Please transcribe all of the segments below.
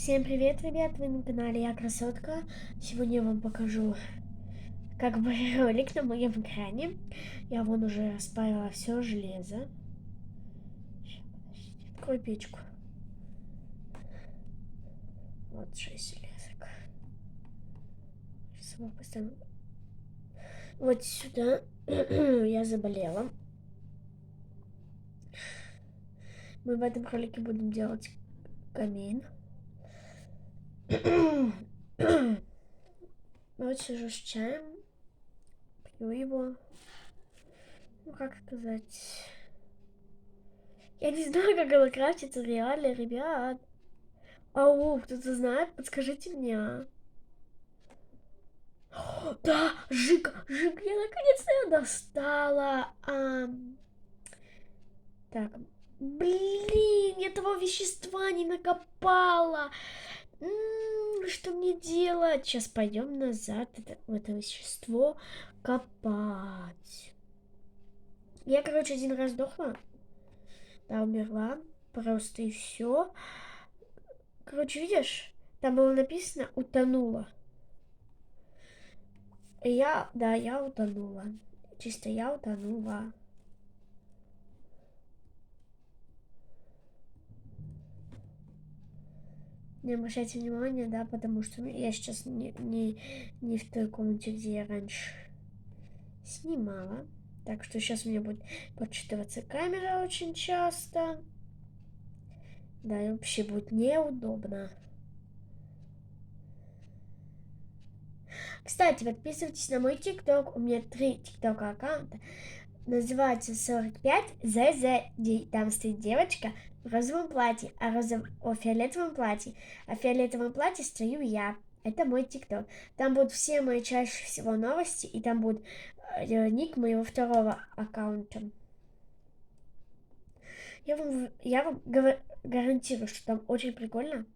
Всем привет, ребят! Вы на канале Я Красотка. Сегодня я вам покажу как бы ролик на моем экране. Я вон уже распаяла все железо. Сейчас, подождите, открою печку. Вот 6 железок. Сейчас его поставим. Вот сюда. Я заболела. Мы в этом ролике будем делать камин. Вот сижу с чаем. Пью его. Ну, как сказать... Я не знаю, как оно крафтится реально, ребят. Ау, кто-то знает? Подскажите мне. Да, жиг, я наконец-то достала. Так, блин, я этого вещества не накопала. Что мне делать? Сейчас пойдем назад в это вещество копать. Я, короче, один раз сдохла. Да, умерла. Просто и все. Короче, видишь, там было написано «утонула». Я утонула. Чисто я утонула. Не обращайте внимания, да, потому что я сейчас не в той комнате, где я раньше снимала. Так что сейчас у меня будет подсчитываться камера очень часто. Да, и вообще будет неудобно. Кстати, подписывайтесь на мой ТикТок. У меня 3 ТикТока аккаунта. Называется 45 ЗЗ. Там стоит девочка в розовом платье, о фиолетовом платье. А в фиолетовом платье стою я. Это мой ТикТок. Там будут все мои чаще всего новости, и там будет ник моего второго аккаунта. Я вам гарантирую, что там очень прикольно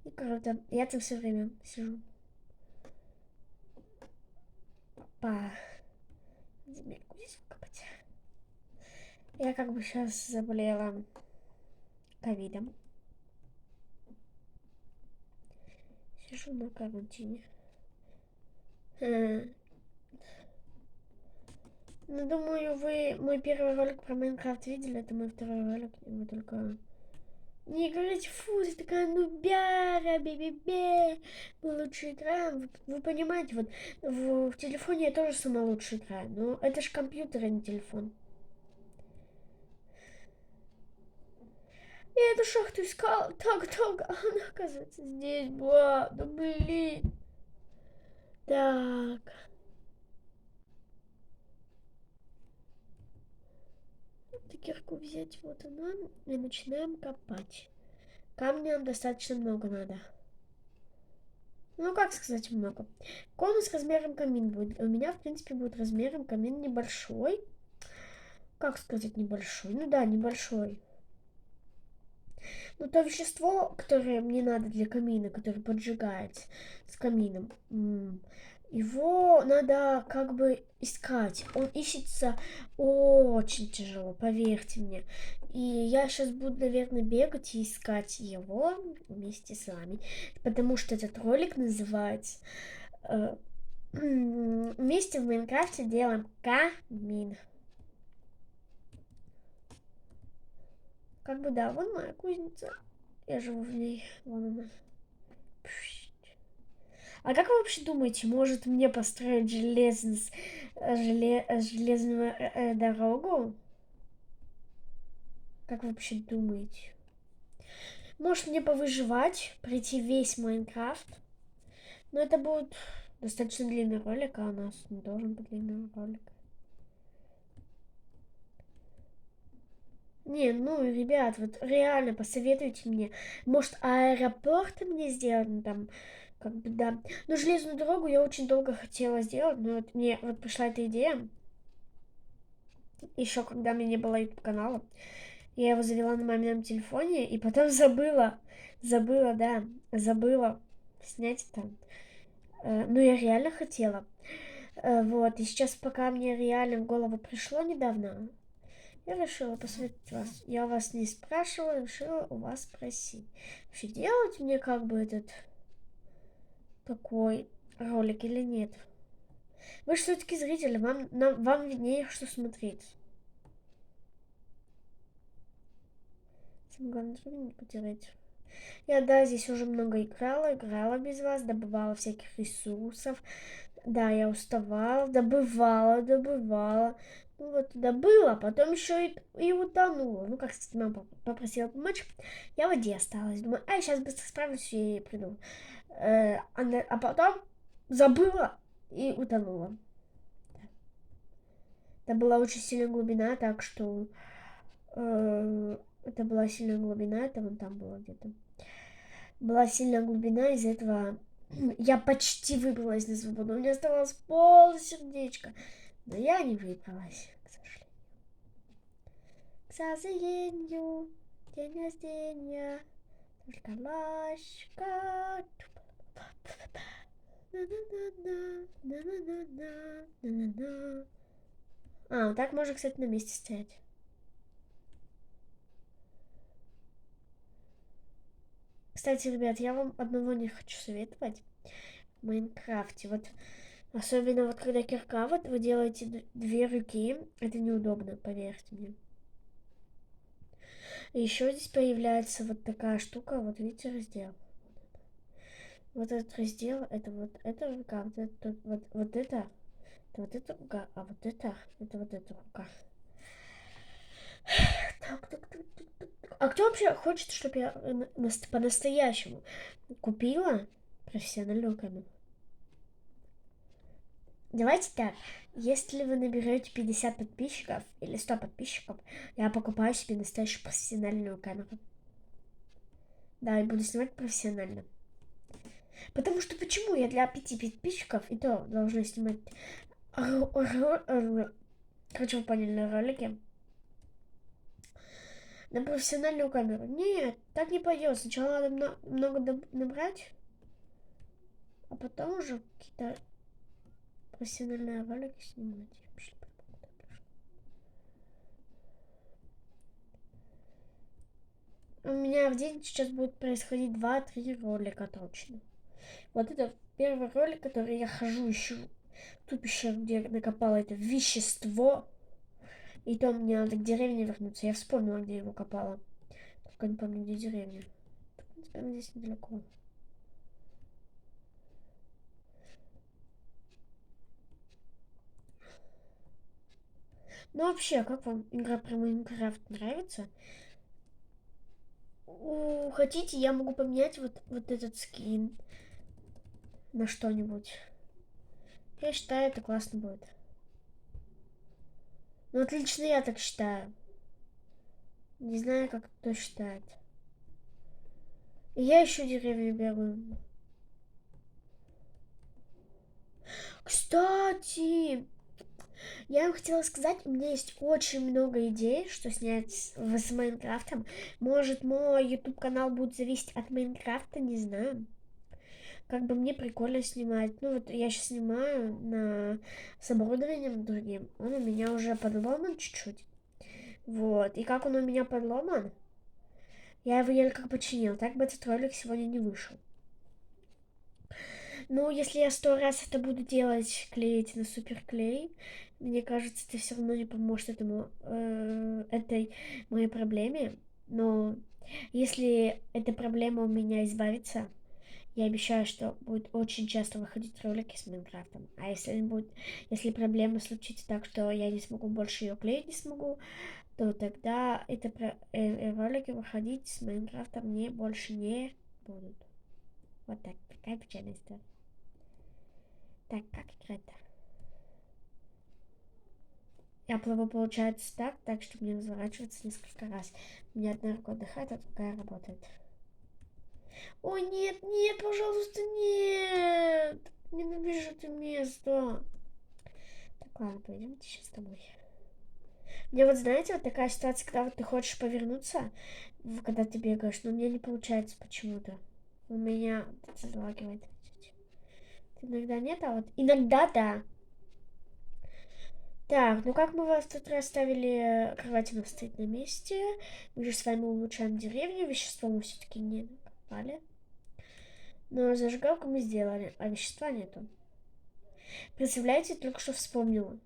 и круто. Я там все время сижу. Па. Земельку здесь выкопать. Я как бы сейчас заболела ковидом. Сижу на карантине. Ну, думаю, вы мой первый ролик про Майнкрафт видели. Это мой второй ролик. И вы только не говорите, фу, ты такая нубяра, бе-бе-бе. Мы лучше играем. Вы понимаете, вот в телефоне я тоже сама лучше играю. Но это ж компьютер, а не телефон. Я эту шахту искала так долго, а она, оказывается, здесь была. Да блин. Так. Кирку взять, вот она, и начинаем копать. Камня нам достаточно много надо. Ну, как сказать много. Конус размером камин будет. У меня, в принципе, будет размером камин небольшой. Как сказать небольшой? Ну да, небольшой. Но то вещество, которое мне надо для камина, которое поджигается с камином, его надо как бы искать. Он ищется очень тяжело, поверьте мне. И я сейчас буду, наверное, бегать и искать его вместе с вами. Потому что этот ролик называется «Вместе в Майнкрафте делаем камин». Как бы да, вон моя кузница. Я живу в ней. Вон она. А как вы вообще думаете, может мне построить железную дорогу? Как вы вообще думаете? Может мне повыживать, пройти весь Майнкрафт? Но это будет достаточно длинный ролик, а у нас не должен быть длинный ролик. Не, ну, ребят, вот реально посоветуйте мне. Может, аэропорт мне сделать, ну, там, как бы, да. Ну, железную дорогу я очень долго хотела сделать, но вот мне вот пришла эта идея. Еще когда у меня не было YouTube канала. Я его завела на мамином телефоне, и потом забыла снять это. Ну, я реально хотела. Вот, и сейчас, пока мне реально в голову пришло недавно, Я решила посмотреть вас. Я вас не спрашивала, решила у вас спросить. Вообще делать мне как бы этот такой ролик или нет? Вы же все-таки зрители, вам виднее, что смотреть. Самое главное, чтобы не потерять. Я, да, здесь уже много играла без вас, добывала всяких ресурсов. Да, я уставала, добывала. Ну вот, добыла, потом еще и утонула. Ну, как, кстати, мама попросила помочь. Я в воде осталась. Думаю, я сейчас быстро справлюсь и приду. А потом забыла и утонула. Это была очень сильная глубина, так что это была сильная глубина, это вон там было где-то. Была сильная глубина, из-за этого я почти выбралась на свободу. У меня оставалось пол сердечка, но я не выбралась, к сожалению. К сожалению, день рождения, только ложка. Вот так можно, кстати, на месте стоять. Кстати, ребят, я вам одного не хочу советовать в Майнкрафте. Вот особенно вот когда кирка, вот вы делаете две руки, это неудобно, поверьте мне. И еще здесь появляется вот такая штука, вот видите, раздел. Вот этот раздел, это вот эта рука, вот это вот эта рука, а вот это вот эта рука. Так. А кто вообще хочет, чтобы я по-настоящему купила профессиональную камеру? Давайте так, если вы наберете 50 подписчиков или 100 подписчиков, я покупаю себе настоящую профессиональную камеру. Да, и буду снимать профессионально. Потому что почему я для 5 подписчиков и то должна снимать... Короче, вы поняли, на ролике. На профессиональную камеру. Нет, так не пойдет. Сначала надо много набрать, а потом уже какие-то профессиональные ролики снимать. У меня в день сейчас будет происходить 2-3 ролика точно. Вот это первый ролик, который я хожу, ищу ту пещеру, где я накопала это вещество. И то мне надо к деревне вернуться. Я вспомнила, где я его копала. Только не помню, где деревня. В принципе, она здесь недалеко. Ну вообще, как вам игра про Майнкрафт нравится? Хотите, я могу поменять вот этот скин на что-нибудь. Я считаю, это классно будет. Ну, отлично, я так считаю. Не знаю, как кто считает. И я ищу деревню бегаю. Кстати, я вам хотела сказать, у меня есть очень много идей, что снять с Майнкрафтом. Может, мой YouTube канал будет зависеть от Майнкрафта, не знаю. Как бы мне прикольно снимать. Ну вот я сейчас снимаю с оборудованием другим. Он у меня уже подломан чуть-чуть. Вот. И как он у меня подломан, я его еле как починил. Так бы этот ролик сегодня не вышел. Ну, если я 100 раз это буду делать, клеить на суперклей, мне кажется, это все равно не поможет этой моей проблеме. Но если эта проблема у меня избавится, я обещаю, что будет очень часто выходить ролики с Майнкрафтом. А если проблема случится так, что я не смогу больше ее клеить, не смогу, то тогда ролики выходить с Майнкрафтом мне больше не будут. Вот так, такая печальная история. Так, как играть-то? Я плыву, получается, так, чтобы не разворачиваться несколько раз. У меня одна рука отдыхает, а другая работает. Ой, нет, нет, пожалуйста, нет! Ненавижу это место. Так, ладно, пойдемте сейчас с тобой. Мне вот, знаете, вот такая ситуация, когда вот ты хочешь повернуться, когда ты бегаешь, но у меня не получается почему-то. У меня залагивает. Иногда нет, а вот иногда да. Так, ну как мы вас тут расставили, кровать у нас стоит на месте. Мы же с вами улучшаем деревню, вещество мы все-таки не накопали. Но зажигалку мы сделали, а вещества нету. Представляете, только что вспомнила.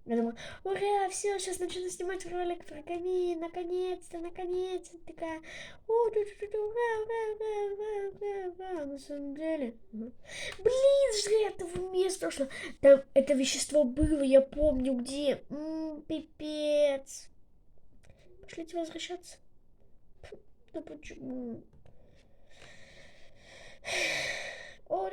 Я думаю, ура, все, сейчас начну снимать ролик про камин, наконец-то, наконец-то. Такая, о, ура, ура, ура, ура, ура, ура. На самом деле, блин, же этого места, что там это вещество было, я помню где. Пипец. Пошлите возвращаться. Да почему? О,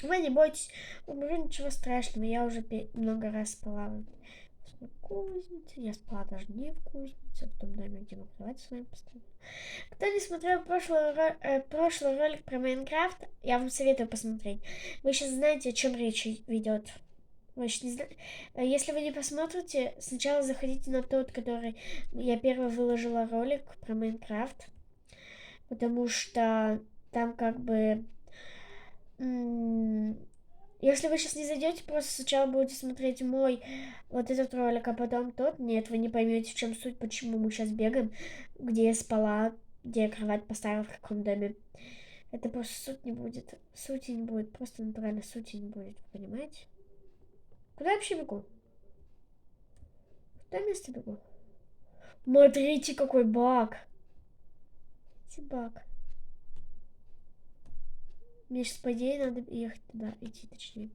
вы не бойтесь, уже ничего страшного, я уже много раз спала в кузнице, я спала даже не в кузнице, в том доме, где мы кровать с вами поставили. Кто не смотрел прошлый ролик про Майнкрафт, я вам советую посмотреть. Вы сейчас знаете, о чем речь ведет. Вы еще не знаете. Если вы не посмотрите, сначала заходите на тот, который я первый выложила ролик про Майнкрафт, потому что там как бы если вы сейчас не зайдете, просто сначала будете смотреть мой вот этот ролик, а потом тот, нет, вы не поймете, в чем суть, почему мы сейчас бегаем, где я спала, где я кровать поставила, в каком доме. Это просто суть не будет. Сути не будет, просто натурально сути не будет, понимаете? Куда я вообще бегу? Куда место бегу? Смотрите, какой баг. Баг. Мне сейчас, по идее, надо ехать туда, идти точнее.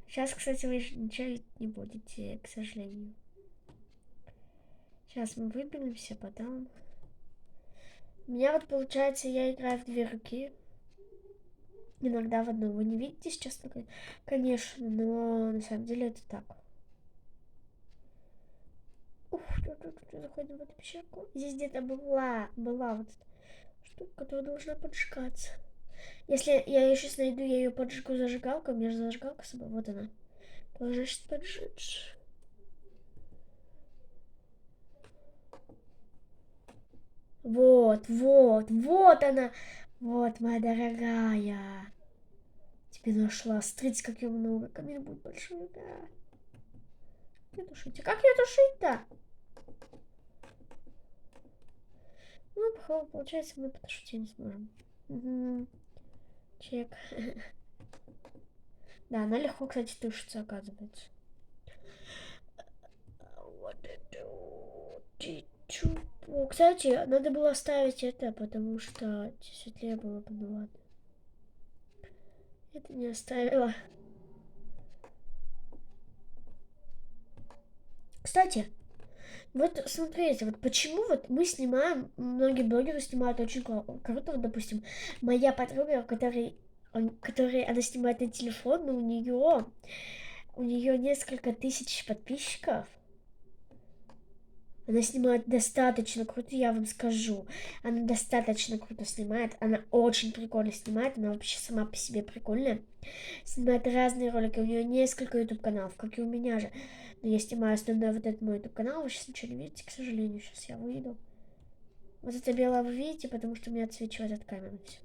Сейчас, кстати, вы ничего не будете, к сожалению. Сейчас мы выберемся, потом... У меня вот получается, я играю в две руки. Иногда в одну. Вы не видите сейчас, конечно, но на самом деле это так. Ух, заходим в эту пещерку. Здесь где-то была вот эта штука, которая должна поджигаться. Если я ее сейчас найду, я ее поджигу зажигалкой. У меня же зажигалка с собой. Вот она. Должна сейчас поджечь. Вот она. Вот, моя дорогая. Тебе нашла. Смотрите, как ее много. Камин будет большой, да. Как тушить? Как ее тушить-то? Ну, походу, получается, мы потушить не сможем. Угу. Чек. Да, она легко, кстати, тушится, оказывается. Кстати, надо было оставить это, потому что светлее было бы, ну ладно. Это не оставила. Кстати, вот смотрите, вот почему вот мы снимаем, многие блогеры снимают очень круто, вот, допустим, моя подруга, которой она снимает на телефон, но у нее несколько тысяч подписчиков. Она снимает достаточно круто, я вам скажу. Она достаточно круто снимает, она очень прикольно снимает, она вообще сама по себе прикольная. Снимает разные ролики, у нее несколько YouTube каналов, как и у меня же. Но я снимаю основной вот этот мой YouTube канал, вы сейчас ничего не видите, к сожалению, сейчас я выйду. Вот это белое вы видите, потому что у меня отсвечивает от камеры все.